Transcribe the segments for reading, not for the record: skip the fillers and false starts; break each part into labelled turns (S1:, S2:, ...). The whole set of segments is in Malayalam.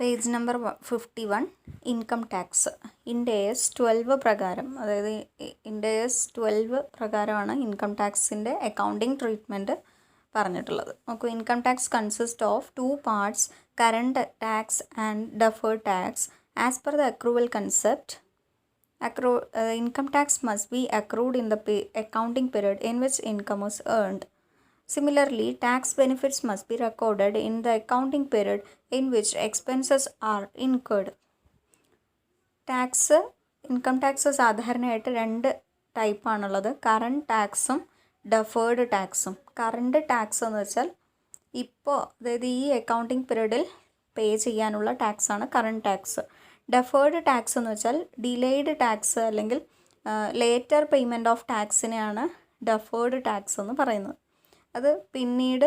S1: പേജ് നമ്പർ 51 ഇൻകം ടാക്സ് ഇൻഡേഴ്സ് 12 പ്രകാരം, അതായത് ഇൻഡേഴ്സ് 12 പ്രകാരമാണ് ഇൻകം ടാക്സിൻ്റെ അക്കൗണ്ടിങ് ട്രീറ്റ്മെൻറ്റ് പറഞ്ഞിട്ടുള്ളത്. നോക്കൂ, income tax consist of 2 parts, current tax and deferred tax. As per the accrual concept, income tax must be accrued in the accounting period in which income was earned. Similarly, tax benefits must be recorded in the accounting period in which expenses are incurred. Income tax സാധാരണയായിട്ട് 2 ടൈപ്പാണുള്ളത്, കറണ്ട് ടാക്സും ഡെഫേർഡ് ടാക്സും. കറണ്ട് ടാക്സ് എന്ന് വെച്ചാൽ ഇപ്പോൾ, അതായത് ഈ അക്കൗണ്ടിങ് പീരീഡിൽ പേ ചെയ്യാനുള്ള ടാക്സാണ് കറണ്ട് ടാക്സ്. ഡെഫേർഡ് ടാക്സ് എന്ന് വെച്ചാൽ ഡിലേയ്ഡ് ടാക്സ് അല്ലെങ്കിൽ ലേറ്റർ പേയ്മെൻറ്റ് ഓഫ് ടാക്സിനെയാണ് ഡെഫേർഡ് ടാക്സ് എന്ന് പറയുന്നത്. അത് പിന്നീട്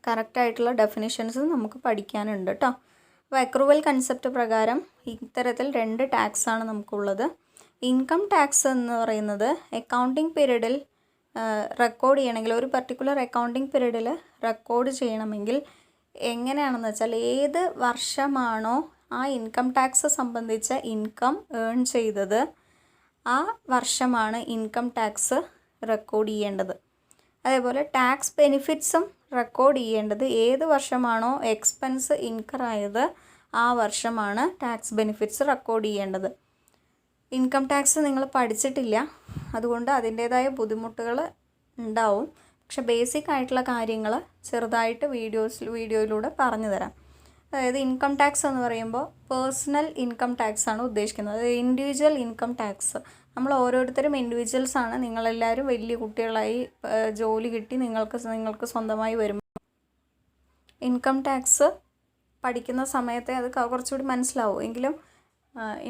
S1: കറക്റ്റായിട്ടുള്ള ഡെഫിനിഷൻസ് നമുക്ക് പഠിക്കാനുണ്ട് കേട്ടോ. അപ്പോൾ അക്രൂവൽ കൺസെപ്റ്റ് പ്രകാരം ഇത്തരത്തിൽ 2 ടാക്സാണ് നമുക്കുള്ളത്. ഇൻകം ടാക്സ് എന്ന് പറയുന്നത് അക്കൗണ്ടിങ് പീരീഡിൽ റെക്കോർഡ് ചെയ്യണമെങ്കിൽ, ഒരു പർട്ടിക്കുലർ അക്കൗണ്ടിങ് പീരീഡിൽ റെക്കോർഡ് ചെയ്യണമെങ്കിൽ എങ്ങനെയാണെന്ന് വെച്ചാൽ, ഏത് വർഷമാണോ ആ ഇൻകം ടാക്സ് സംബന്ധിച്ച ഇൻകം ഏൺ ചെയ്തത്, ആ വർഷമാണ് ഇൻകം ടാക്സ് റെക്കോർഡ് ചെയ്യേണ്ടത്. അതേപോലെ ടാക്സ് ബെനിഫിറ്റ്സും റെക്കോർഡ് ചെയ്യേണ്ടത് ഏത് വർഷമാണോ എക്സ്പെൻസ് ഇൻകർ ആയത്, ആ വർഷമാണ് ടാക്സ് ബെനിഫിറ്റ്സ് റെക്കോർഡ് ചെയ്യേണ്ടത്. ഇൻകം ടാക്സ് നിങ്ങൾ പഠിച്ചിട്ടില്ല, അതുകൊണ്ട് അതിൻ്റേതായ ബുദ്ധിമുട്ടുകൾ ഉണ്ടാവും. പക്ഷെ ബേസിക് ആയിട്ടുള്ള കാര്യങ്ങൾ ചെറുതായിട്ട് വീഡിയോയിലൂടെ പറഞ്ഞു തരാം. അതായത് ഇൻകം ടാക്സ് എന്ന് പറയുമ്പോൾ പേഴ്സണൽ ഇൻകം ടാക്സ് ആണ് ഉദ്ദേശിക്കുന്നത്. അതായത് ഇൻഡിവിജ്വൽ ഇൻകം ടാക്സ്. നമ്മൾ ഓരോരുത്തരും ഇൻഡിവിജ്വൽസ് ആണ്. നിങ്ങളെല്ലാവരും വലിയ കുട്ടികളായി ജോലി കിട്ടി നിങ്ങൾക്ക് സ്വന്തമായി വരും. ഇൻകം ടാക്സ് പഠിക്കുന്ന സമയത്തെ അത് കുറച്ചുകൂടി മനസ്സിലാവും. എങ്കിലും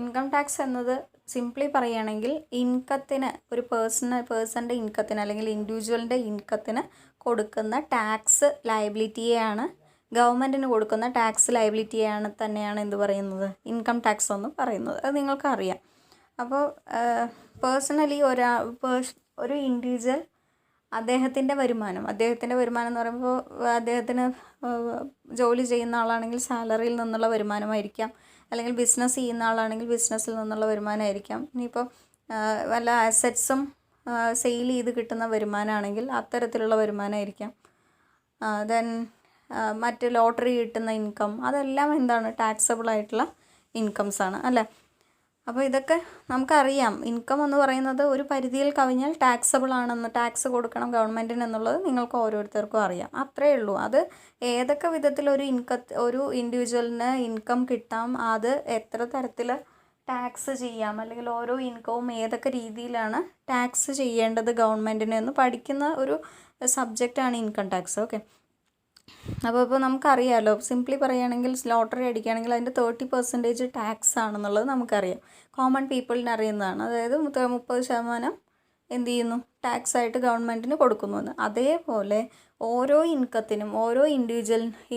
S1: ഇൻകം ടാക്സ് എന്നത് സിംപ്ലി പറയുകയാണെങ്കിൽ ഇൻകത്തിന്, ഒരു പേഴ്സൻ്റെ ഇൻകത്തിന് അല്ലെങ്കിൽ ഇൻഡിവിജ്വലിൻ്റെ ഇൻകത്തിന് കൊടുക്കുന്ന ടാക്സ് ലയബിലിറ്റിയെയാണ്, ഗവൺമെൻറ്റിന് കൊടുക്കുന്ന ടാക്സ് ലയബിലിറ്റിയാണ് തന്നെയാണ് എന്ത് പറയുന്നത്, ഇൻകം ടാക്സ് എന്ന് പറയുന്നത്. അത് നിങ്ങൾക്കറിയാം. അപ്പോൾ പേഴ്സണലി ഒരു ഇൻഡിവിജ്വൽ അദ്ദേഹത്തിൻ്റെ വരുമാനം എന്ന് പറയുമ്പോൾ, അദ്ദേഹത്തിന് ജോലി ചെയ്യുന്ന ആളാണെങ്കിൽ സാലറിയിൽ നിന്നുള്ള വരുമാനമായിരിക്കാം, അല്ലെങ്കിൽ ബിസിനസ് ചെയ്യുന്ന ആളാണെങ്കിൽ ബിസിനസ്സിൽ നിന്നുള്ള വരുമാനമായിരിക്കാം. ഇനിയിപ്പോൾ വല്ല അസറ്റ്സും സെയിൽ ചെയ്ത് കിട്ടുന്ന വരുമാനമാണെങ്കിൽ അത്തരത്തിലുള്ള വരുമാനമായിരിക്കാം. ദെൻ മറ്റ് ലോട്ടറി കിട്ടുന്ന ഇൻകം, അതെല്ലാം എന്താണ്, ടാക്സബിൾ ആയിട്ടുള്ള ഇൻകംസ് ആണ് അല്ലേ. അപ്പോൾ ഇതൊക്കെ നമുക്കറിയാം. ഇൻകം എന്ന് പറയുന്നത് ഒരു പരിധിയിൽ കവിഞ്ഞാൽ ടാക്സബിൾ ആണെന്ന്, ടാക്സ് കൊടുക്കണം ഗവൺമെൻറ്റിന് എന്നുള്ളത് നിങ്ങൾക്ക് ഓരോരുത്തർക്കും അറിയാം. അത്രയേ ഉള്ളൂ. അത് ഏതൊക്കെ വിധത്തിൽ ഒരു ഇൻഡിവിജ്വലിന് ഇൻകം കിട്ടാം, അത് എത്ര തരത്തിൽ ടാക്സ് ചെയ്യാം, അല്ലെങ്കിൽ ഓരോ ഇൻകവും ഏതൊക്കെ രീതിയിലാണ് ടാക്സ് ചെയ്യേണ്ടത് ഗവൺമെൻറ്റിന് എന്ന് പഠിക്കുന്ന ഒരു സബ്ജക്റ്റാണ് ഇൻകം ടാക്സ്. ഓക്കെ, അപ്പോൾ നമുക്കറിയാമല്ലോ. സിംപ്ലി പറയുകയാണെങ്കിൽ ലോട്ടറി അടിക്കുകയാണെങ്കിൽ അതിൻ്റെ 30% ടാക്സ് ആണെന്നുള്ളത് നമുക്കറിയാം. കോമൺ പീപ്പിളിന് അറിയുന്നതാണ്. അതായത് 30% എന്ത് ചെയ്യുന്നു, ടാക്സ് ആയിട്ട് ഗവൺമെൻറ്റിന് കൊടുക്കുന്നുവെന്ന്. അതേപോലെ ഓരോ ഇൻകത്തിനും, ഓരോ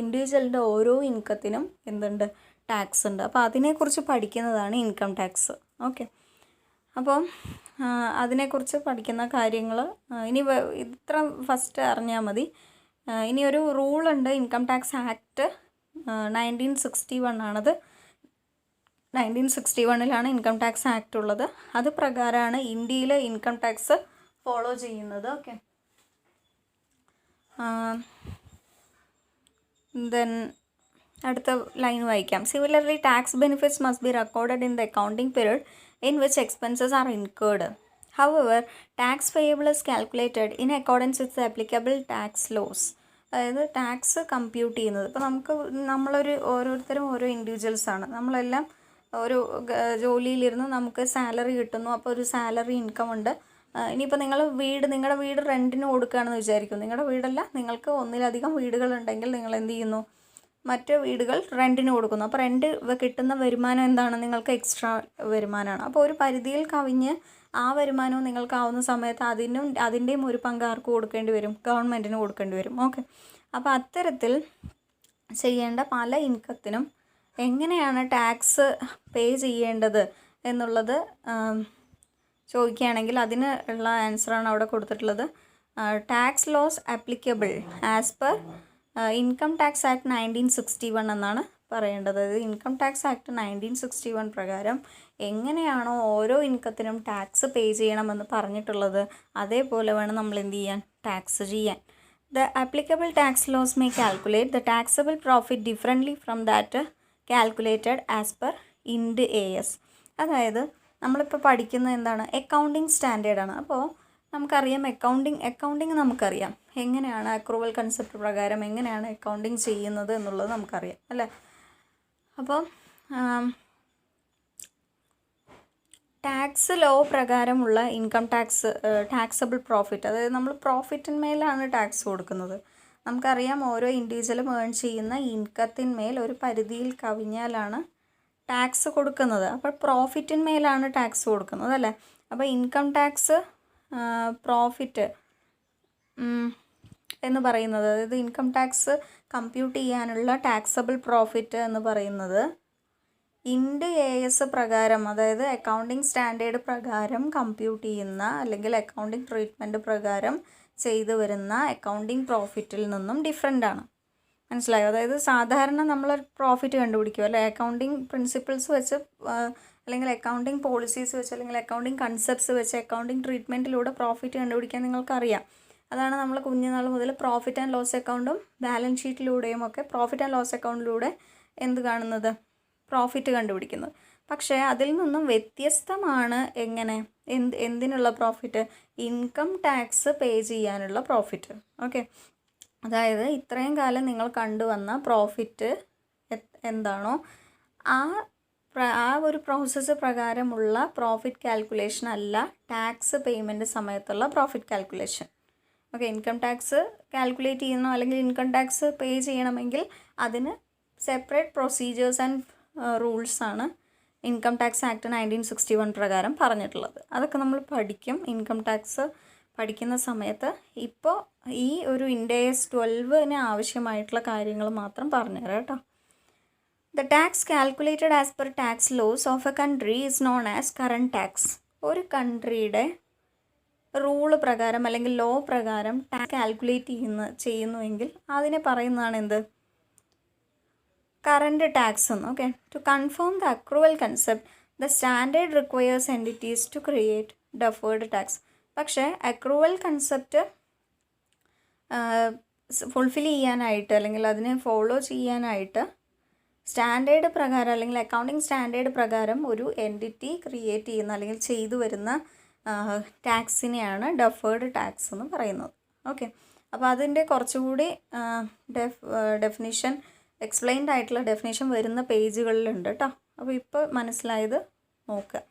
S1: ഇൻഡിവിജ്വലിൻ്റെ ഓരോ ഇൻകത്തിനും എന്തുണ്ട്, ടാക്സ് ഉണ്ട്. അപ്പോൾ അതിനെക്കുറിച്ച് പഠിക്കുന്നതാണ് ഇൻകം ടാക്സ്. ഓക്കെ, അപ്പോൾ അതിനെക്കുറിച്ച് പഠിക്കുന്ന കാര്യങ്ങൾ ഇനി ഇത്ര ഫസ്റ്റ് അറിഞ്ഞാൽ മതി. ഇനി ഒരു റൂളുണ്ട്, ഇൻകം ടാക്സ് ആക്ട് 1961 ആണത്. 1961 ഇൻകം ടാക്സ് ആക്ട് ഉള്ളത്. അത് പ്രകാരമാണ് ഇന്ത്യയിലെ ഇൻകം ടാക്സ് ഫോളോ ചെയ്യുന്നത്. ഓക്കെ, ദെൻ അടുത്ത ലൈൻ വായിക്കാം. Similarly tax benefits must be recorded in the accounting period in which expenses are incurred. However, tax payable is calculated in accordance with the applicable tax laws. അതായത് ടാക്സ് കമ്പ്യൂട്ട് ചെയ്യുന്നത്, ഇപ്പോൾ ഓരോരുത്തരും ഓരോ ഇൻഡിവിജ്വൽസാണ്. നമ്മളെല്ലാം ഒരു ജോലിയിലിരുന്ന് നമുക്ക് സാലറി കിട്ടുന്നു. അപ്പോൾ ഒരു സാലറി ഇൻകം ഉണ്ട്. ഇനിയിപ്പോൾ നിങ്ങളുടെ വീട് റെൻറ്റിന് കൊടുക്കുകയാണെന്ന് വിചാരിക്കും. നിങ്ങളുടെ വീടല്ല, നിങ്ങൾക്ക് ഒന്നിലധികം വീടുകളുണ്ടെങ്കിൽ നിങ്ങൾ എന്ത് ചെയ്യുന്നു, മറ്റ് വീടുകൾ റെൻറ്റിന് കൊടുക്കുന്നു. അപ്പോൾ റെൻറ്റ് കിട്ടുന്ന വരുമാനം എന്താണ്, നിങ്ങൾക്ക് എക്സ്ട്രാ വരുമാനമാണ്. അപ്പോൾ ഒരു പരിധിയിൽ കവിഞ്ഞ് ആ വരുമാനവും നിങ്ങൾക്കാവുന്ന സമയത്ത് അതിൻ്റെയും ഒരു പങ്ക് ആർക്ക് കൊടുക്കേണ്ടി വരും, ഗവൺമെൻറ്റിന് കൊടുക്കേണ്ടി വരും. ഓക്കെ, അപ്പോൾ അത്തരത്തിൽ ചെയ്യേണ്ട പല ഇൻകത്തിനും എങ്ങനെയാണ് ടാക്സ് പേ ചെയ്യേണ്ടത് എന്നുള്ളത് ചോദിക്കുകയാണെങ്കിൽ അതിന് ഉള്ള ആൻസറാണ് അവിടെ കൊടുത്തിട്ടുള്ളത്. Tax loss applicable as per income tax act 1961 എന്നാണ് പറയേണ്ടത്. അതായത് ഇൻകം ടാക്സ് ആക്ട് 1961 പ്രകാരം എങ്ങനെയാണോ ഓരോ ഇൻകത്തിനും ടാക്സ് പേ ചെയ്യണമെന്ന് പറഞ്ഞിട്ടുള്ളത് അതേപോലെ വേണം നമ്മൾ എന്ത് ചെയ്യാൻ, ടാക്സ് ചെയ്യാൻ. The applicable tax laws may calculate the taxable profit differently from that calculated as per Ind AS. അതായത് നമ്മളിപ്പോൾ പഠിക്കുന്നത് എന്താണ്, അക്കൗണ്ടിങ് സ്റ്റാൻഡേർഡാണ്. അപ്പോൾ നമുക്കറിയാം അക്കൗണ്ടിങ് നമുക്കറിയാം എങ്ങനെയാണ് അക്രൂവൽ കൺസെപ്റ്റ് പ്രകാരം എങ്ങനെയാണ് അക്കൗണ്ടിങ് ചെയ്യുന്നത് എന്നുള്ളത് നമുക്കറിയാം അല്ലേ. അപ്പോൾ ടാക്സ് ലോ പ്രകാരമുള്ള ഇൻകം ടാക്സ് ടാക്സബിൾ പ്രോഫിറ്റ്, അതായത് നമ്മൾ പ്രോഫിറ്റിന്മേലാണ് ടാക്സ് കൊടുക്കുന്നത്. നമുക്കറിയാം ഓരോ ഇൻഡിവിജ്വലും ഏൺ ചെയ്യുന്ന ഇൻകത്തിന്മേൽ ഒരു പരിധിയിൽ കവിഞ്ഞാലാണ് ടാക്സ് കൊടുക്കുന്നത്. അപ്പോൾ പ്രോഫിറ്റിന്മേലാണ് ടാക്സ് കൊടുക്കുന്നത് അല്ലേ. അപ്പോൾ ഇൻകം ടാക്സ് പ്രോഫിറ്റ് എന്ന് പറയുന്നത്, അതായത് ഇൻകം ടാക്സ് കമ്പ്യൂട്ട് ചെയ്യാനുള്ള ടാക്സബിൾ പ്രോഫിറ്റ് എന്ന് പറയുന്നത് ഇൻഡ് AS പ്രകാരം, അതായത് അക്കൗണ്ടിങ് സ്റ്റാൻഡേർഡ് പ്രകാരം കമ്പ്യൂട്ട് ചെയ്യുന്ന അല്ലെങ്കിൽ അക്കൗണ്ടിങ് ട്രീറ്റ്മെൻറ്റ് പ്രകാരം ചെയ്തു വരുന്ന അക്കൗണ്ടിങ് പ്രോഫിറ്റിൽ നിന്നും ഡിഫറെൻ്റ് ആണ്. മനസ്സിലായോ? അതായത് സാധാരണ നമ്മൾ പ്രോഫിറ്റ് കണ്ടുപിടിക്കും അല്ലെ, അക്കൗണ്ടിങ് പ്രിൻസിപ്പിൾസ് വെച്ച് അല്ലെങ്കിൽ അക്കൗണ്ടിങ് പോളിസീസ് വെച്ച് അല്ലെങ്കിൽ അക്കൗണ്ടിങ് കൺസെപ്റ്റ്സ് വെച്ച് അക്കൗണ്ടിങ് ട്രീറ്റ്മെൻറ്റിലൂടെ പ്രോഫിറ്റ് കണ്ടുപിടിക്കാൻ നിങ്ങൾക്കറിയാം. അതാണ് നമ്മൾ കുഞ്ഞുനാൾ മുതൽ പ്രോഫിറ്റ് ആൻഡ് ലോസ് അക്കൗണ്ടും ബാലൻസ് ഷീറ്റിലൂടെയും ഒക്കെ പ്രോഫിറ്റ് ആൻഡ് ലോസ് അക്കൗണ്ടിലൂടെ എന്ത് കാണുന്നത്, പ്രോഫിറ്റ് കണ്ടുപിടിക്കുന്നത്. പക്ഷേ അതിൽ നിന്നും വ്യത്യസ്തമാണ് എങ്ങനെ, എന്തിനുള്ള പ്രോഫിറ്റ്, ഇൻകം ടാക്സ് പേ ചെയ്യാനുള്ള പ്രോഫിറ്റ്. ഓക്കെ, അതായത് ഇത്രയും കാലം നിങ്ങൾ കണ്ടുവന്ന പ്രോഫിറ്റ് എന്താണോ ആ ഒരു പ്രോസസ്സ് പ്രകാരമുള്ള പ്രോഫിറ്റ് കാൽക്കുലേഷൻ അല്ല ടാക്സ് പേയ്മെൻറ്റ് സമയത്തുള്ള profit calculation. Okay, income tax calculate ചെയ്യണോ അല്ലെങ്കിൽ ഇൻകം ടാക്സ് പേ ചെയ്യണമെങ്കിൽ അതിന് സെപ്പറേറ്റ് പ്രൊസീജിയേഴ്സ് ആൻഡ് റൂൾസാണ് ഇൻകം ടാക്സ് ആക്ട് 1961 പ്രകാരം പറഞ്ഞിട്ടുള്ളത്. അതൊക്കെ നമ്മൾ പഠിക്കും ഇൻകം ടാക്സ് പഠിക്കുന്ന സമയത്ത്. ഇപ്പോൾ ഈ ഒരു Ind AS 12 ആവശ്യമായിട്ടുള്ള കാര്യങ്ങൾ മാത്രം പറഞ്ഞുതരാം കേട്ടോ. The tax calculated as per tax laws of a country is known as current tax. ഒരു കൺട്രിയുടെ റൂള് പ്രകാരം അല്ലെങ്കിൽ ലോ പ്രകാരം ടാക്സ് കാൽക്കുലേറ്റ് ചെയ്യുന്നുവെങ്കിൽ അതിനെ പറയുന്നതാണ് എന്ത്, കറണ്ട് ടാക്സ് എന്ന്. Okay, to confirm the accrual concept the standard requires entities to create deferred tax. പക്ഷേ അക്രൂവൽ കൺസെപ്റ്റ് ഫുൾഫിൽ ചെയ്യാനായിട്ട് അല്ലെങ്കിൽ അതിനെ ഫോളോ ചെയ്യാനായിട്ട് സ്റ്റാൻഡേർഡ് പ്രകാരം അല്ലെങ്കിൽ അക്കൗണ്ടിങ് സ്റ്റാൻഡേർഡ് പ്രകാരം ഒരു എൻറ്റിറ്റി ക്രിയേറ്റ് ചെയ്യുന്ന അല്ലെങ്കിൽ ചെയ്തു വരുന്ന ടാക്സിനെയാണ് ഡെഫേർഡ് ടാക്സ് എന്ന് പറയുന്നത്. ഓക്കെ, അപ്പോൾ അതിൻ്റെ കുറച്ചുകൂടി ഡെഫിനിഷൻ എക്സ്പ്ലെയിൻഡ് ആയിട്ടുള്ള ഡെഫിനേഷൻ വരുന്ന പേജുകളിലുണ്ട് കേട്ടോ. അപ്പോൾ ഇപ്പോൾ മനസ്സിലായത് നോക്കുക.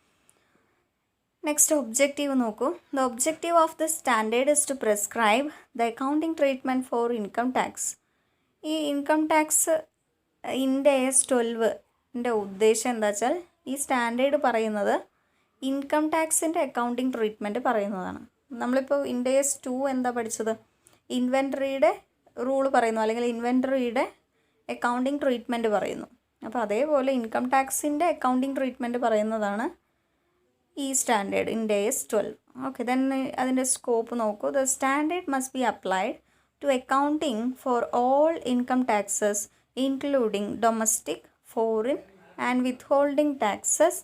S1: നെക്സ്റ്റ് ഒബ്ജക്റ്റീവ് നോക്കൂ. The objective of the standard is to prescribe the accounting treatment for income tax. ഈ ഇൻകം ടാക്സ് Ind AS 12 ഉദ്ദേശം എന്താ വെച്ചാൽ ഈ സ്റ്റാൻഡേർഡ് പറയുന്നത് ഇൻകം ടാക്സിൻ്റെ അക്കൗണ്ടിങ് ട്രീറ്റ്മെൻറ്റ് പറയുന്നതാണ്. നമ്മളിപ്പോൾ Ind AS 2 എന്താ പഠിച്ചത്, ഇൻവെൻറ്ററിയുടെ റൂള് പറയുന്നു അല്ലെങ്കിൽ ഇൻവെൻറ്ററിയുടെ അക്കൗണ്ടിങ് ട്രീറ്റ്മെൻറ്റ് പറയുന്നു. അപ്പോൾ അതേപോലെ ഇൻകം ടാക്സിൻ്റെ അക്കൗണ്ടിങ് ട്രീറ്റ്മെൻറ്റ് പറയുന്നതാണ് ഈ standard Ind AS 12. Okay, then അതിൻ്റെ സ്കോപ്പ് നോക്കൂ. The standard must be applied to accounting for all income taxes including domestic, foreign and withholding taxes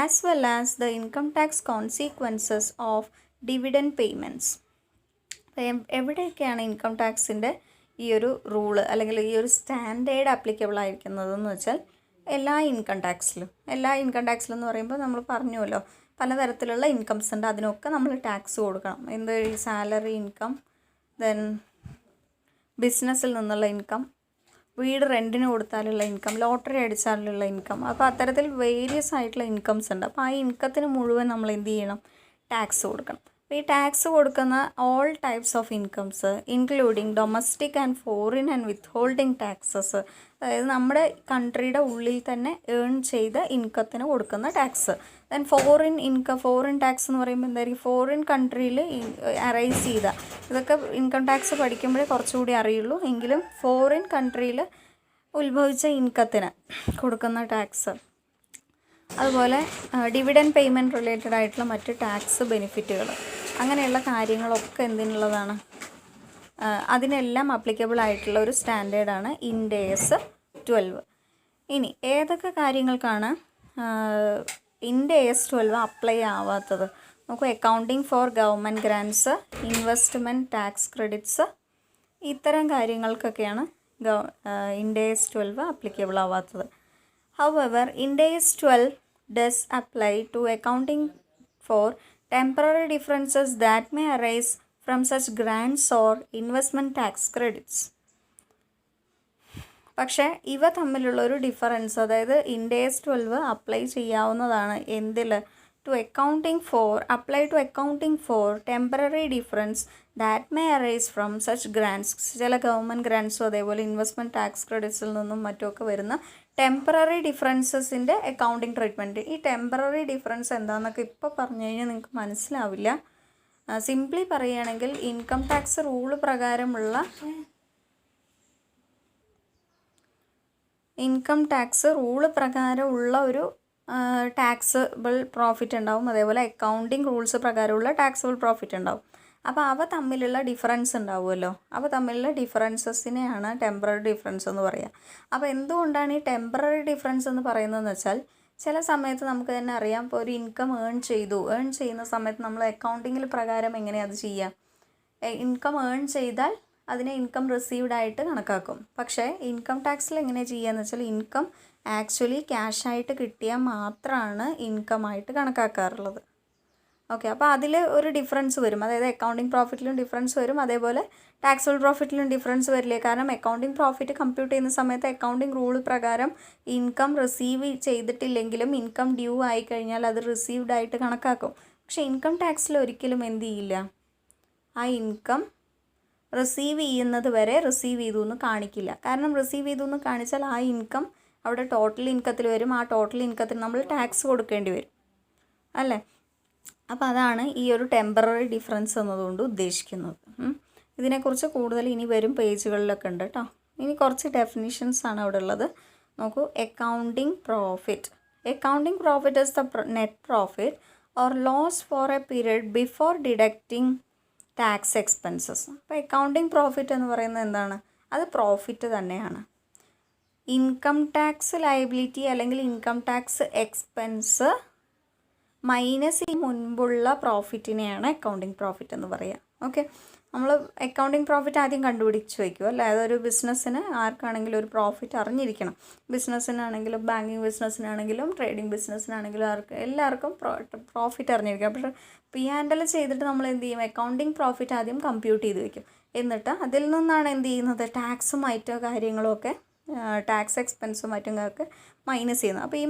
S1: as well as the income tax consequences of dividend payments. എവിടെയൊക്കെയാണ് ഇൻകം ടാക്സിൻ്റെ ഈ ഒരു റൂള് അല്ലെങ്കിൽ ഈ ഒരു സ്റ്റാൻഡേർഡ് ആപ്ലിക്കബിൾ ആയിരിക്കുന്നതെന്ന് വെച്ചാൽ എല്ലാ ഇൻകം ടാക്സിലും എന്ന് പറയുമ്പോൾ നമ്മൾ പറഞ്ഞുവല്ലോ പലതരത്തിലുള്ള ഇൻകംസ് ഉണ്ട്, അതിനൊക്കെ നമ്മൾ ടാക്സ് കൊടുക്കണം. എന്ത്, സാലറി ഇൻകം, ദെൻ ബിസിനസ്സിൽ നിന്നുള്ള ഇൻകം, വീട് റെൻറ്റിന് കൊടുത്താലുള്ള ഇൻകം, ലോട്ടറി അടിച്ചാലുള്ള ഇൻകം. അപ്പോൾ അത്തരത്തിൽ വേരിയസ് ആയിട്ടുള്ള ഇൻകംസ് ഉണ്ട്. അപ്പോൾ ആ ഇൻകത്തിന് മുഴുവൻ നമ്മൾ എന്ത് ചെയ്യണം, ടാക്സ് കൊടുക്കണം. അപ്പോൾ ഈ ടാക്സ് കൊടുക്കുന്ന all types of incomes including domestic and foreign and with holding taxes, അതായത് നമ്മുടെ കൺട്രിയുടെ ഉള്ളിൽ തന്നെ ഏൺ ചെയ്ത ഇൻകത്തിന് കൊടുക്കുന്ന ടാക്സ്. ദെൻ ഫോറിൻ ടാക്സ് എന്ന് പറയുമ്പോൾ എന്തായിരിക്കും, ഫോറിൻ കൺട്രിയിൽ അറൈസ് ചെയ്ത, ഇതൊക്കെ ഇൻകം ടാക്സ് പഠിക്കുമ്പോഴേ കുറച്ചുകൂടി അറിയുള്ളൂ. എങ്കിലും ഫോറിൻ കൺട്രിയിൽ ഉത്ഭവിച്ച ഇൻകത്തിന് കൊടുക്കുന്ന ടാക്സ്, അതുപോലെ ഡിവിഡൻഡ് പേയ്മെൻറ്റ് റിലേറ്റഡ് ആയിട്ടുള്ള മറ്റ് ടാക്സ് ബെനിഫിറ്റുകൾ, അങ്ങനെയുള്ള കാര്യങ്ങളൊക്കെ എന്തിനുള്ളതാണ്, അതിനെല്ലാം അപ്ലിക്കബിൾ ആയിട്ടുള്ള ഒരു സ്റ്റാൻഡേർഡാണ് Ind AS 12. ഇനി ഏതൊക്കെ കാര്യങ്ങൾക്കാണ് ഇൻഡ് AS 12 അപ്ലൈ ആവാത്തത്? നോക്കൂ, accounting for government grants, investment tax credits, ഇത്തരം കാര്യങ്ങൾക്കൊക്കെയാണ് ഇൻഡ് AS 12 അപ്ലിക്കബിൾ ആവാത്തത്. However, Ind AS 12 does apply to accounting for temporary differences that may arise from such grants or investment tax credits. പക്ഷേ ഇവ തമ്മിലുള്ളൊരു ഡിഫറൻസ്, അതായത് Ind AS 12 അപ്ലൈ ചെയ്യാവുന്നതാണ് എന്തിൽ? apply to accounting for temporary difference that may arise from such grants. ചില ഗവൺമെൻറ് ഗ്രാൻസും അതേപോലെ ഇൻവെസ്റ്റ്മെൻറ്റ് ടാക്സ് ക്രെഡിറ്റ്സിൽ നിന്നും മറ്റുമൊക്കെ വരുന്ന ടെമ്പററി ഡിഫറൻസസിൻ്റെ അക്കൗണ്ടിങ് ട്രീറ്റ്മെൻറ്റ്. ഈ ടെമ്പററി ഡിഫറൻസ് എന്താണെന്നൊക്കെ ഇപ്പോൾ പറഞ്ഞു കഴിഞ്ഞാൽ നിങ്ങൾക്ക് മനസ്സിലാവില്ല. സിംപ്ലി പറയുകയാണെങ്കിൽ ഇൻകം ടാക്സ് റൂള് പ്രകാരമുള്ള ഒരു ടാക്സബിൾ പ്രോഫിറ്റ് ഉണ്ടാവും, അതേപോലെ അക്കൗണ്ടിങ് റൂൾസ് പ്രകാരമുള്ള ടാക്സബിൾ പ്രോഫിറ്റ് ഉണ്ടാവും. അപ്പോൾ അവ തമ്മിലുള്ള ഡിഫറൻസ് ഉണ്ടാവുമല്ലോ, അവ തമ്മിലുള്ള ഡിഫറൻസസിനെയാണ് ടെമ്പററി ഡിഫറൻസ് എന്ന് പറയുക. അപ്പോൾ എന്തുകൊണ്ടാണ് ഈ ടെമ്പററി ഡിഫറൻസ് എന്ന് പറയുന്നതെന്ന് വെച്ചാൽ, ചില സമയത്ത് നമുക്ക് തന്നെ അറിയാം, ഇപ്പോൾ ഒരു ഇൻകം ഏൺ ചെയ്യുന്ന സമയത്ത് നമ്മൾ അക്കൗണ്ടിങ്ങിൽ പ്രകാരം എങ്ങനെയാണ് അത് ചെയ്യുക? ഇൻകം ഏൺ ചെയ്താൽ അതിനെ ഇൻകം റിസീവ്ഡ് ആയിട്ട് കണക്കാക്കും. പക്ഷേ ഇൻകം ടാക്സിൽ എങ്ങനെ ചെയ്യുകയെന്ന് വെച്ചാൽ, ഇൻകം ആക്ച്വലി ക്യാഷായിട്ട് കിട്ടിയാൽ മാത്രമാണ് ഇൻകമായിട്ട് കണക്കാക്കാറുള്ളത്. ഓക്കെ, അപ്പോൾ അതിൽ ഒരു ഡിഫറൻസ് വരും, അതായത് അക്കൗണ്ടിങ് പ്രോഫിറ്റിലും ഡിഫറൻസ് വരും, അതേപോലെ ടാക്സബിൾ പ്രോഫിറ്റിലും ഡിഫറൻസ് വരില്ലേ? കാരണം അക്കൗണ്ടിങ് പ്രോഫിറ്റ് കമ്പ്യൂട്ട് ചെയ്യുന്ന സമയത്ത് അക്കൗണ്ടിങ് റൂൾ പ്രകാരം ഇൻകം റിസീവ് ചെയ്തിട്ടില്ലെങ്കിലും ഇൻകം ഡ്യൂ ആയി കഴിഞ്ഞാൽ അത് റിസീവ്ഡ് ആയിട്ട് കണക്കാക്കും. പക്ഷേ ഇൻകം ടാക്സിൽ ഒരിക്കലും എന്ത് ചെയ്യില്ല, ആ ഇൻകം റിസീവ് ചെയ്യുന്നത് വരെ റിസീവ് ചെയ്തു എന്ന് കാണിക്കില്ല. കാരണം റിസീവ് ചെയ്തു എന്ന് കാണിച്ചാൽ ആ ഇൻകം അവിടെ ടോട്ടൽ ഇൻകത്തിൽ വരും, ആ ടോട്ടൽ ഇൻകത്തിൽ നമ്മൾ ടാക്സ് കൊടുക്കേണ്ടി വരും അല്ലേ? അപ്പോൾ അതാണ് ഈ ഒരു ടെമ്പററി ഡിഫറൻസ് എന്നതുകൊണ്ട് ഉദ്ദേശിക്കുന്നത്. ഇതിനെക്കുറിച്ച് കൂടുതൽ ഇനി വരും പേജുകളിലൊക്കെ ഉണ്ട് കേട്ടോ. ഇനി കുറച്ച് ഡെഫിനിഷൻസ് ആണ് അവിടെ ഉള്ളത്. നോക്കൂ, accounting profit is the net profit or loss for a period before deducting tax expenses. അപ്പോൾ അക്കൗണ്ടിങ് പ്രോഫിറ്റ് എന്ന് പറയുന്നത് എന്താണ്? അത് പ്രോഫിറ്റ് തന്നെയാണ്. ഇൻകം ടാക്സ് ലയബിലിറ്റി അല്ലെങ്കിൽ ഇൻകം ടാക്സ് എക്സ്പെൻസ് മൈനസ് ഈ മുൻപുള്ള പ്രോഫിറ്റിനെയാണ് അക്കൗണ്ടിങ് പ്രോഫിറ്റ് എന്ന് പറയുക. ഓക്കെ, നമ്മൾ അക്കൗണ്ടിങ് പ്രോഫിറ്റ് ആദ്യം കണ്ടുപിടിച്ച് വയ്ക്കും അല്ലേ? അതൊരു ബിസിനസ്സിന് ആർക്കാണെങ്കിലും ഒരു പ്രോഫിറ്റ് അറിഞ്ഞിരിക്കണം. ബിസിനസ്സിനാണെങ്കിലും ബാങ്കിങ് ബിസിനസ്സിനാണെങ്കിലും ട്രേഡിംഗ് ബിസിനസ്സിനാണെങ്കിലും എല്ലാവർക്കും പ്രോഫിറ്റ് അറിഞ്ഞിരിക്കണം. പക്ഷേ P&L ചെയ്തിട്ട് നമ്മൾ എന്ത് ചെയ്യും? അക്കൗണ്ടിങ് പ്രോഫിറ്റ് ആദ്യം കമ്പ്യൂട്ട് ചെയ്ത് വയ്ക്കും. എന്നിട്ട് അതിൽ നിന്നാണ് എന്ത് ചെയ്യുന്നത്? ടാക്സും മറ്റോ കാര്യങ്ങളുമൊക്കെ ടാക്സ് എക്സ്പെൻസും മറ്റുമൊക്കെ മൈനസ് ചെയ്യുന്നത്. അപ്പോൾ ഈ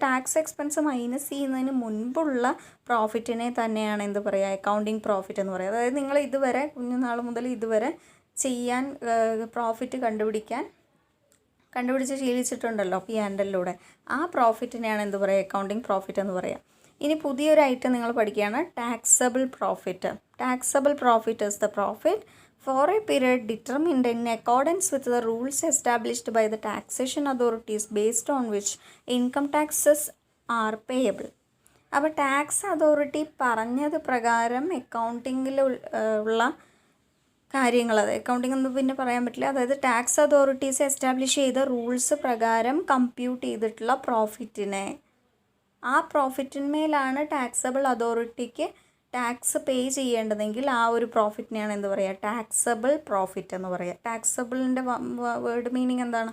S1: ടാക്സ് എക്സ്പെൻസ് മൈനസ് ചെയ്യുന്നതിന് മുൻപുള്ള പ്രോഫിറ്റിനെ തന്നെയാണ് എന്ത് പറയുക? അക്കൗണ്ടിങ് പ്രോഫിറ്റ് എന്ന് പറയുക. അതായത് നിങ്ങൾ ഇതുവരെ കുഞ്ഞുനാൾ മുതൽ ഇതുവരെ ചെയ്യാൻ പ്രോഫിറ്റ് കണ്ടുപിടിച്ച് ശീലിച്ചിട്ടുണ്ടല്ലോ P&L-ലൂടെ, ആ പ്രോഫിറ്റിനെയാണ് എന്ത് പറയുക? അക്കൗണ്ടിങ് പ്രോഫിറ്റ് എന്ന് പറയുക. ഇനി പുതിയൊരു ഐറ്റം നിങ്ങൾ പഠിക്കുകയാണ്, taxable profit. Taxable profit is the profit for a period determined in accordance with the rules established by the taxation authorities based on which income taxes are payable. അപ്പോൾ ടാക്സ് അതോറിറ്റി പറഞ്ഞത് പ്രകാരം അക്കൗണ്ടിങ്ങിൽ ഉള്ള കാര്യങ്ങൾ, അത് അക്കൗണ്ടിങ് എന്ന് പിന്നെ പറയാൻ പറ്റില്ല, അതായത് ടാക്സ് അതോറിറ്റീസ് എസ്റ്റാബ്ലിഷ് ചെയ്ത റൂൾസ് പ്രകാരം കമ്പ്യൂട്ട് ചെയ്തിട്ടുള്ള പ്രോഫിറ്റിനെ, ആ പ്രോഫിറ്റിന്മേലാണ് ടാക്സബിൾ അതോറിറ്റിക്ക് ടാക്സ് പേ ചെയ്യേണ്ടതെങ്കിൽ ആ ഒരു പ്രോഫിറ്റിനെയാണ് എന്ത് പറയുക? ടാക്സബിൾ പ്രോഫിറ്റ് എന്ന് പറയുക. ടാക്സബിളിൻ്റെ വേർഡ് മീനിങ് എന്താണ്?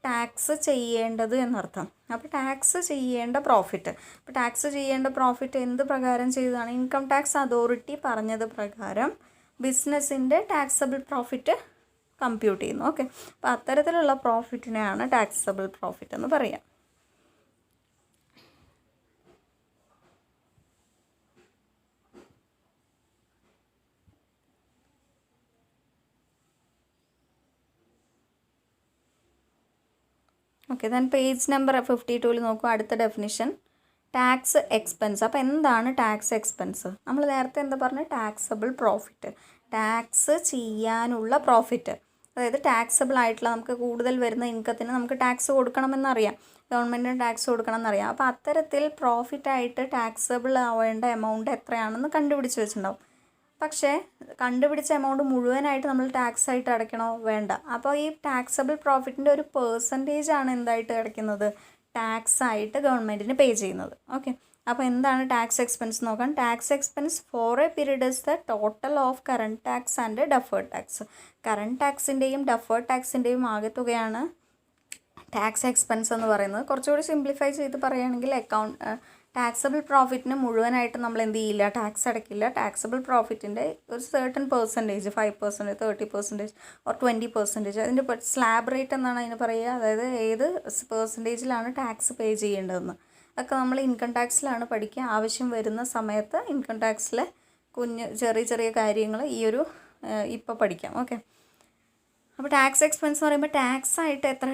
S1: ടാക്സ് ചെയ്യേണ്ടത് എന്നർത്ഥം. അപ്പോൾ ടാക്സ് ചെയ്യേണ്ട പ്രോഫിറ്റ്. അപ്പോൾ ടാക്സ് ചെയ്യേണ്ട പ്രോഫിറ്റ് എന്ത് പ്രകാരം ചെയ്തതാണ്? ഇൻകം ടാക്സ് അതോറിറ്റി പറഞ്ഞത് പ്രകാരം ബിസിനസ്സിൻ്റെ ടാക്സബിൾ പ്രോഫിറ്റ് കമ്പ്യൂട്ട് ചെയ്യുന്നു. ഓക്കെ, അപ്പോൾ അത്തരത്തിലുള്ള പ്രോഫിറ്റിനെയാണ് ടാക്സബിൾ പ്രോഫിറ്റ് എന്ന് പറയുക. ഓക്കെ, ദെൻ പേജ് നമ്പർ 52 നോക്കൂ, അടുത്ത ഡെഫിനിഷൻ ടാക്സ് എക്സ്പെൻസ്. അപ്പോൾ എന്താണ് ടാക്സ് എക്സ്പെൻസ്? നമ്മൾ നേരത്തെ എന്താ പറഞ്ഞത്? ടാക്സബിൾ പ്രോഫിറ്റ്, ടാക്സ് ചെയ്യാനുള്ള പ്രോഫിറ്റ്. അതായത് ടാക്സബിൾ ആയിട്ടുള്ള നമുക്ക് കൂടുതൽ വരുന്ന ഇൻകത്തിന് നമുക്ക് ടാക്സ് കൊടുക്കണമെന്നറിയാം, ഗവൺമെൻറ്റിന് ടാക്സ് കൊടുക്കണമെന്നറിയാം. അപ്പോൾ അത്തരത്തിൽ പ്രോഫിറ്റായിട്ട് ടാക്സബിൾ ആവേണ്ട എമൗണ്ട് എത്രയാണെന്ന് കണ്ടുപിടിച്ച് വെച്ചിട്ടുണ്ടാവും. പക്ഷേ കണ്ടുപിടിച്ച എമൗണ്ട് മുഴുവനായിട്ട് നമ്മൾ ടാക്സ് ആയിട്ട് അടയ്ക്കണോ? വേണ്ട. അപ്പോൾ ഈ ടാക്സബിൾ പ്രോഫിറ്റിൻ്റെ ഒരു പേഴ്സൻറ്റേജ് ആണ് എന്തായിട്ട് അടയ്ക്കുന്നത്? ടാക്സ് ആയിട്ട് ഗവൺമെൻറ്റിന് പേ ചെയ്യുന്നത്. ഓക്കെ, അപ്പോൾ എന്താണ് ടാക്സ് എക്സ്പെൻസ് നോക്കാം. Tax expense for a period is the total of current tax and deferred tax. Current ടാക്സിൻ്റെയും ഡെഫേർഡ് ടാക്സിൻ്റെയും ആകെത്തുകയാണ് ടാക്സ് എക്സ്പെൻസ് എന്ന് പറയുന്നത്. കുറച്ചുകൂടി സിംപ്ലിഫൈ ചെയ്ത് പറയുകയാണെങ്കിൽ ടാക്സബിൾ പ്രോഫിറ്റിന് മുഴുവനായിട്ട് നമ്മൾ എന്ത് ചെയ്യില്ല? ടാക്സ് അടയ്ക്കില്ല. ടാക്സബിൾ പ്രോഫിറ്റിൻ്റെ ഒരു സർട്ടൺ പെർസെൻറ്റേജ്, 5%, 30% ഓർ 20%, അതിൻ്റെ സ്ലാബ് റേറ്റ് എന്നാണ് അതിന് പറയുക. അതായത് ഏത് പെർസെൻറ്റേജിലാണ് ടാക്സ് പേ ചെയ്യേണ്ടതെന്ന് ഒക്കെ നമ്മൾ ഇൻകം ടാക്സിലാണ് പഠിക്കുക. ആവശ്യം വരുന്ന സമയത്ത് ഇൻകം ടാക്സിലെ ചെറിയ ചെറിയ കാര്യങ്ങൾ ഇപ്പോൾ പഠിക്കാം. ഓക്കെ, അപ്പോൾ ടാക്സ് എക്സ്പെൻസ് എന്ന് പറയുമ്പോൾ ടാക്സ് ആയിട്ട് എത്ര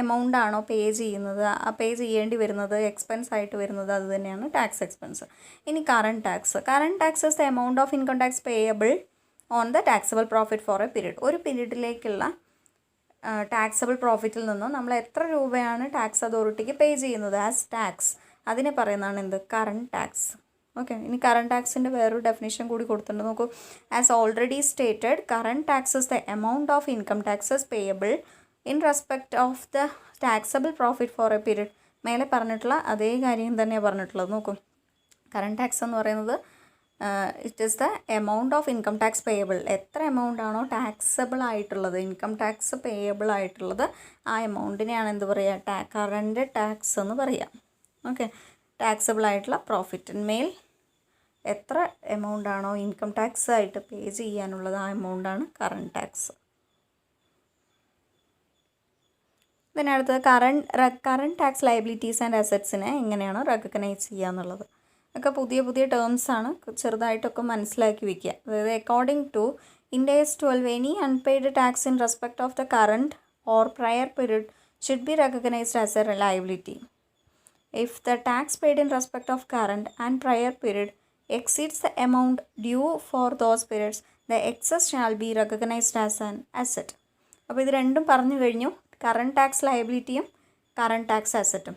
S1: എമൗണ്ട് ആണോ പേ ചെയ്യുന്നത്, പേ ചെയ്യേണ്ടി വരുന്നത്, എക്സ്പെൻസ് ആയിട്ട് വരുന്നത്, അത് തന്നെയാണ് ടാക്സ് എക്സ്പെൻസ്. ഇനി current tax is the amount of income tax payable on the taxable profit for a period. ഒരു പീരീഡിലേക്കുള്ള ടാക്സബിൾ പ്രോഫിറ്റിൽ നിന്നും നമ്മൾ എത്ര രൂപയാണ് ടാക്സ് അതോറിറ്റിക്ക് പേ ചെയ്യുന്നത് ആസ് ടാക്സ്, അതിനെ പറയുന്നതാണ് എന്ത്? Current tax. ഓക്കെ, ഇനി കറണ്ട് ടാക്സിൻ്റെ വേറൊരു ഡെഫിനിഷൻ കൂടി കൊടുത്തിട്ടുണ്ട്. നോക്കൂ. As already stated, current tax is the amount of income taxes payable in respect of the taxable profit for a period. മേലെ പറഞ്ഞിട്ടുള്ള അതേ കാര്യം തന്നെയാണ് പറഞ്ഞിട്ടുള്ളത്. നോക്കൂ, കറണ്ട് ടാക്സ് എന്ന് പറയുന്നത് it is the amount of income tax payable. എത്ര എമൗണ്ട് ആണോ ടാക്സബിൾ ആയിട്ടുള്ളത്, ഇൻകം ടാക്സ് പേയബിൾ ആയിട്ടുള്ളത്, ആ എമൗണ്ടിനെയാണ് എന്ത് പറയുക? കറണ്ട് ടാക്സ് എന്ന് പറയുക. ഓക്കെ, ടാക്സബിൾ ആയിട്ടുള്ള പ്രോഫിറ്റിന്മേൽ എത്ര എമൗണ്ട് ആണോ ഇൻകം ടാക്സ് ആയിട്ട് പേ ചെയ്യാനുള്ളത്, ആ എമൗണ്ടാണ് കറണ്ട് ടാക്സ്. ഇതിനടുത്ത് കറണ്ട് ടാക്സ് ലയബിലിറ്റീസ് ആൻഡ് അസറ്റ്സിനെ എങ്ങനെയാണ് റെക്കഗ്നൈസ് ചെയ്യുക എന്നുള്ളത് ഒക്കെ പുതിയ ടേംസാണ്. ചെറുതായിട്ടൊക്കെ മനസ്സിലാക്കി വയ്ക്കുക. അതായത് according to Ind AS 12, any unpaid tax in respect of the current or prior period should be recognised as a liability. If the tax paid in respect of current and prior period exceeds the amount due for those periods, the excess shall be recognized as an asset. അപ്പോൾ ഇത് രണ്ടും പറഞ്ഞു കഴിഞ്ഞു. കറണ്ട് ടാക്സ് ലയബിലിറ്റിയും കറണ്ട് ടാക്സ് അസറ്റും.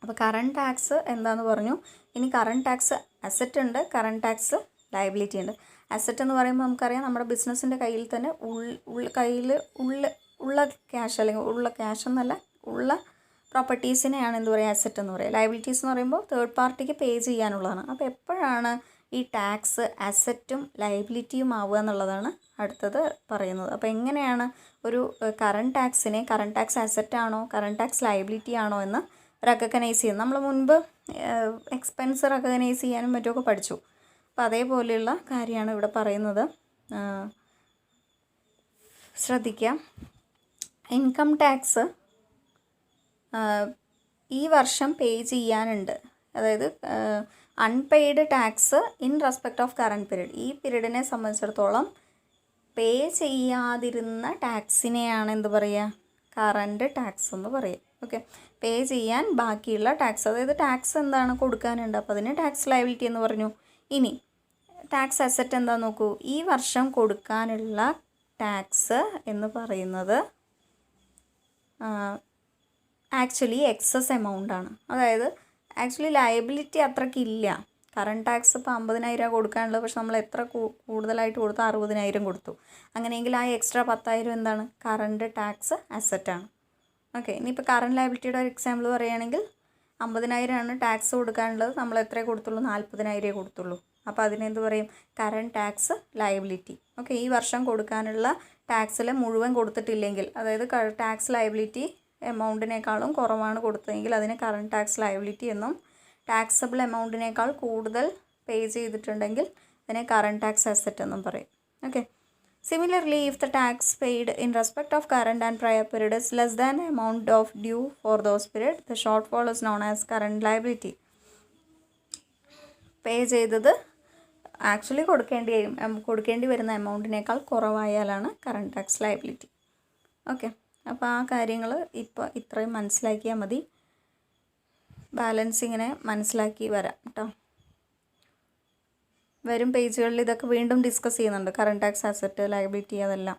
S1: അപ്പോൾ കറണ്ട് ടാക്സ് എന്താണെന്ന് പറഞ്ഞു. ഇനി കറണ്ട് ടാക്സ് അസറ്റ് ഉണ്ട്, കറണ്ട് ടാക്സ് ലയബിലിറ്റി ഉണ്ട്. അസറ്റ് എന്ന് പറയുമ്പോൾ നമുക്കറിയാം നമ്മുടെ ബിസിനസ്സിൻ്റെ കയ്യിൽ തന്നെ ഉള്ള ക്യാഷ്, അല്ലെങ്കിൽ ഉള്ള ക്യാഷ് എന്നല്ല, ഉള്ള പ്രോപ്പർട്ടീസിനെയാണ് എന്ത് പറയുക? അസറ്റ് എന്ന് പറയുക. ലയബിലിറ്റീസ് എന്ന് പറയുമ്പോൾ തേർഡ് പാർട്ടിക്ക് പേ ചെയ്യാനുള്ളതാണ്. അപ്പോൾ എപ്പോഴാണ് ഈ ടാക്സ് അസറ്റും ലയബിലിറ്റിയും ആവുക എന്നുള്ളതാണ് അടുത്തത് പറയുന്നത്. അപ്പോൾ എങ്ങനെയാണ് ഒരു കറണ്ട് ടാക്സിനെ കറണ്ട് ടാക്സ് അസറ്റ് ആണോ കറണ്ട് ടാക്സ് ലയബിലിറ്റി ആണോ എന്ന് റെക്കഗ്നൈസ് ചെയ്യുന്നത്? നമ്മൾ മുൻപ് എക്സ്പെൻസ് റെക്കഗ്നൈസ് ചെയ്യാനും മറ്റുമൊക്കെ പഠിച്ചു. അപ്പോൾ അതേപോലെയുള്ള കാര്യമാണ് ഇവിടെ പറയുന്നത്. ശ്രദ്ധിക്കുക. ഇൻകം ടാക്സ് ഈ വർഷം പേ ചെയ്യാനുണ്ട്. അതായത് unpaid tax in respect of current period. ഈ പീരീഡിനെ സംബന്ധിച്ചിടത്തോളം പേ ചെയ്യാതിരുന്ന ടാക്സിനെയാണ് എന്ത് പറയുക? കറണ്ട് ടാക്സ് എന്ന് പറയുക. ഓക്കെ, പേ ചെയ്യാൻ ബാക്കിയുള്ള ടാക്സ്, അതായത് ടാക്സ് എന്താണ് കൊടുക്കാനുണ്ട്, അപ്പോൾ അതിന് ടാക്സ് ലയബിലിറ്റി എന്ന് പറഞ്ഞു. ഇനി ടാക്സ് അസറ്റ് എന്താ നോക്കൂ. ഈ വർഷം കൊടുക്കാനുള്ള ടാക്സ് എന്ന് പറയുന്നത് ആക്ച്വലി എക്സസ് എമൗണ്ട് ആണ്. അതായത് ആക്ച്വലി ലയബിലിറ്റി അത്രയ്ക്കില്ല. കറണ്ട് ടാക്സ് ഇപ്പോൾ 50,000 കൊടുക്കാനുള്ളത്, പക്ഷെ നമ്മൾ എത്ര കൂടുതലായിട്ട് കൊടുത്തു? 60,000 കൊടുത്തു. അങ്ങനെയെങ്കിൽ ആ എക്സ്ട്രാ 10,000 എന്താണ്? കറണ്ട് ടാക്സ് അസറ്റാണ്. ഓക്കെ, ഇനിയിപ്പോൾ കറണ്ട് ലയബിലിറ്റിയുടെ ഒരു എക്സാമ്പിൾ പറയുകയാണെങ്കിൽ 50,000 ആണ് ടാക്സ് കൊടുക്കാനുള്ളത്, നമ്മൾ എത്രയേ കൊടുത്തുള്ളൂ? 40,000 കൊടുത്തുള്ളൂ. അപ്പോൾ അതിനെന്ത് പറയും? Current tax liability. ഓക്കെ, ഈ വർഷം കൊടുക്കാനുള്ള ടാക്സിൽ മുഴുവൻ കൊടുത്തിട്ടില്ലെങ്കിൽ, അതായത് ടാക്സ് ലയബിലിറ്റി എമൗണ്ടിനേക്കാളും കുറവാണ് കൊടുത്തതെങ്കിൽ അതിനെ കറണ്ട് ടാക്സ് ലയബിലിറ്റി എന്നും, ടാക്സബിൾ എമൗണ്ടിനേക്കാൾ കൂടുതൽ പേ ചെയ്തിട്ടുണ്ടെങ്കിൽ അതിനെ കറണ്ട് ടാക്സ് അസറ്റ് എന്നും പറയും. Okay, similarly if the tax paid in respect of current and prior period is less than amount of due for those period, the short fall is known as current liability. Pay ചെയ്തത് ആക്ച്വലി കൊടുക്കേണ്ടി വരുന്ന എമൗണ്ടിനേക്കാൾ കുറവായാലാണ് കറണ്ട് ടാക്സ് ലയബിലിറ്റി. ഓക്കെ, അപ്പോൾ ആ കാര്യങ്ങൾ ഇപ്പോൾ ഇത്രയും മനസ്സിലാക്കിയാൽ മതി. ബാലൻസ് ഇങ്ങനെ മനസ്സിലാക്കി വരാം കേട്ടോ. വരും പേജുകളിൽ ഇതൊക്കെ വീണ്ടും ഡിസ്കസ് ചെയ്യുന്നുണ്ട്, കറണ്ട് ടാക്സ് അസറ്റ് ലയബിലിറ്റി അതെല്ലാം.